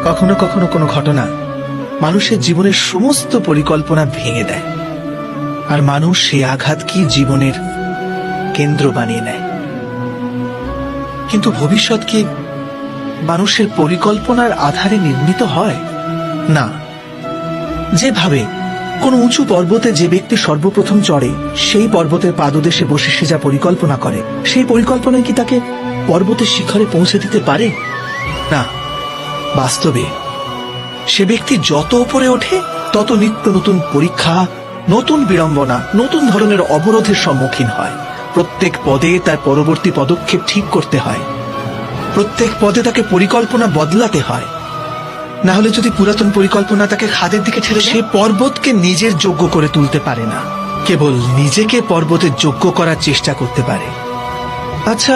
কখনো কখনো কোনো ঘটনা মানুষের জীবনের সমস্ত পরিকল্পনা ভেঙে দেয়, আর মানুষ সেই আঘাতকে জীবনের কেন্দ্র বানিয়ে নেয়। কিন্তু ভবিষ্যৎ কি মানুষের পরিকল্পনার আধারে নির্মিত হয়? না। যেভাবে কোন উঁচু পর্বতে যে ব্যক্তি সর্বপ্রথম চড়ে, সেই পর্বতের পাদদেশে বসে সে যা পরিকল্পনা করে, সেই পরিকল্পনায় কি তাকে পর্বতের শিখরে পৌঁছে দিতে পারে? না। বাস্তবে সে ব্যক্তি যত উপরে ওঠে তত নিত্য নতুন পরীক্ষা, নতুন বিড়ম্বনা, নতুন ধরনের অবরোধের সম্মুখীন হয়। প্রত্যেক পদে তার পরবর্তী পদক্ষেপ ঠিক করতে হয়, প্রত্যেক পদে তাকে পরিকল্পনা বদলাতে হয়। না হলে যদি পুরাতন পরিকল্পনা তাকে খাদের দিকে ঠেলে, সে পর্বতকে নিজের যোগ্য করে তুলতে পারে না, কেবল নিজেকে পর্বতের যোগ্য করার চেষ্টা করতে পারে। আচ্ছা,